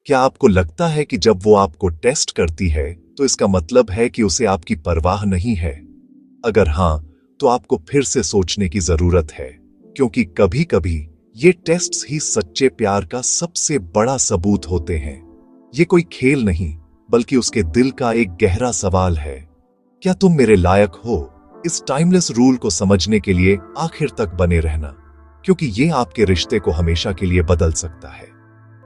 क्या आपको लगता है कि जब वो आपको टेस्ट करती है तो इसका मतलब है कि उसे आपकी परवाह नहीं है? अगर हां, तो आपको फिर से सोचने की जरूरत है, क्योंकि कभी-कभी ये टेस्ट्स ही सच्चे प्यार का सबसे बड़ा सबूत होते हैं। ये कोई खेल नहीं, बल्कि उसके दिल का एक गहरा सवाल है। क्या तुम मेरे लायक हो? इस टाइमलेस रूल को समझने के लिए आखिर तक बने रहना, क्योंकि ये आपके रिश्ते को हमेशा के लिए बदल सकता है।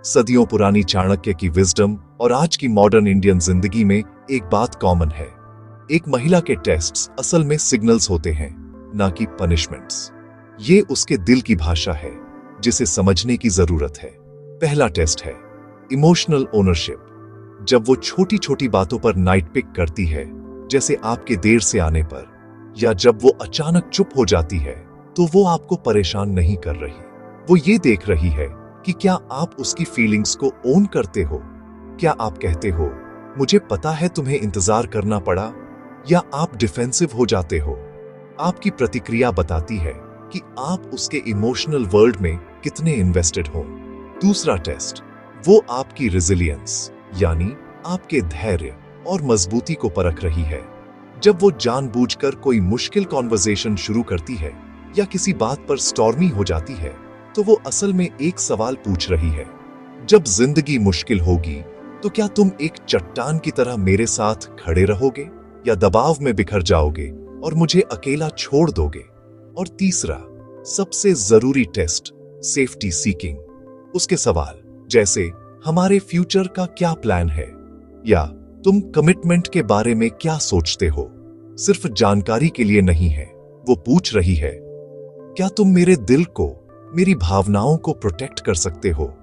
सदियों पुरानी चाणक्य की विजडम और आज की मॉडर्न इंडियन जिंदगी में एक बात कॉमन है। एक महिला के टेस्ट्स असल में सिग्नल्स होते हैं, ना कि पनिशमेंट्स। ये उसके दिल की भाषा है, जिसे समझने की जरूरत है। पहला टेस्ट है इमोशनल ओनरशिप। जब वो छोटी छोटी बातों पर नाइट पिक करती है, जैसे आपके देर से आने पर, या जब वो अचानक चुप हो जाती है, तो वो आपको परेशान नहीं कर रही। वो ये देख रही है कि क्या आप उसकी फीलिंग्स को ओन करते हो। क्या आप कहते हो, मुझे पता है तुम्हें इंतजार करना पड़ा, या आप डिफेंसिव हो जाते हो। आपकी प्रतिक्रिया बताती है कि आप उसके इमोशनल वर्ल्ड में कितने इन्वेस्टेड हो। दूसरा टेस्ट, वो आपकी रेजिलियंस, यानी आपके धैर्य और मजबूती को परख रही है। जब वो जानबूझकर कोई मुश्किल कॉन्वर्सेशन शुरू करती है या किसी बात पर स्टॉर्मी हो जाती है, तो वो असल में एक सवाल पूछ रही है, जब जिंदगी मुश्किल होगी तो क्या तुम एक चट्टान की तरह मेरे साथ खड़े रहोगे, या दबाव में बिखर जाओगे और मुझे अकेला छोड़ दोगे। और तीसरा, सबसे जरूरी टेस्ट, सेफ्टी सीकिंग। उसके सवाल जैसे, हमारे फ्यूचर का क्या प्लान है, या तुम कमिटमेंट के बारे में क्या सोचते हो, सिर्फ जानकारी के लिए नहीं है। वो पूछ रही है, क्या तुम मेरे दिल को, मेरी भावनाओं को प्रोटेक्ट कर सकते हो?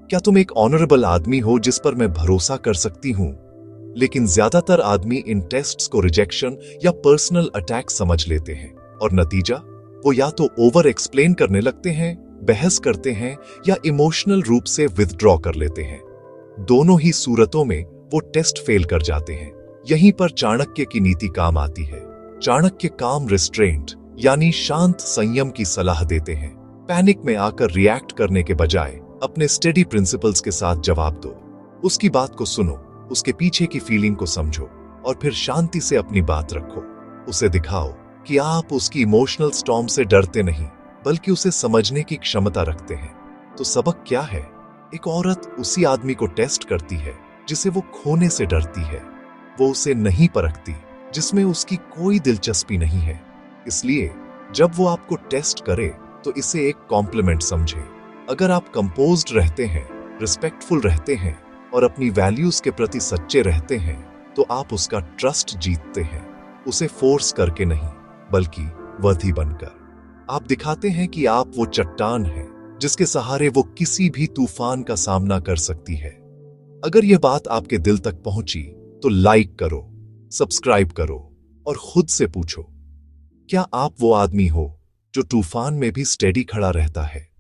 क्या तुम एक ऑनरेबल आदमी हो जिस पर मैं भरोसा कर सकती हूं? लेकिन ज्यादातर आदमी इन टेस्ट्स को रिजेक्शन या पर्सनल अटैक समझ लेते हैं, और नतीजा, वो या तो ओवर एक्सप्लेन करने लगते हैं, बहस करते हैं, या इमोशनल रूप से विथड्रॉ कर लेते हैं। दोनों ही सूरतों में वो टेस्ट फेल कर जाते हैं। यहीं पर चाणक्य की नीति काम आती है। चाणक्य काम रिस्ट्रेंट, यानी शांत संयम की सलाह देते हैं। पैनिक में आकर रिएक्ट करने के बजाय अपने स्टेडी प्रिंसिपल्स के साथ जवाब दो। उसकी बात को सुनो, उसके पीछे की फीलिंग को समझो, और फिर शांति से अपनी बात रखो। उसे दिखाओ कि आप उसकी इमोशनल स्टॉर्म से डरते नहीं, बल्कि उसे समझने की क्षमता रखते हैं। तो सबक क्या है? एक औरत उसी आदमी को टेस्ट करती है जिसे वो खोने से डरती है। वो उसे नहीं परखती जिसमें उसकी कोई दिलचस्पी नहीं है। इसलिए जब वो आपको टेस्ट करे, तो इसे एक कॉम्प्लीमेंट समझे। अगर आप कंपोज्ड रहते हैं, रिस्पेक्टफुल रहते हैं, और अपनी वैल्यूज के प्रति सच्चे रहते हैं, तो आप उसका ट्रस्ट जीतते हैं। उसे फोर्स करके नहीं, बल्कि वर्दी बनकर। आप दिखाते हैं कि आप वो चट्टान हैं जिसके सहारे वो किसी भी तूफान का सामना कर सकती है। अगर यह बात आपके दिल तक पहुंची, तो लाइक करो, सब्सक्राइब करो, और खुद से पूछो, क्या आप वो आदमी हो जो तूफान में भी स्टेडी खड़ा रहता है?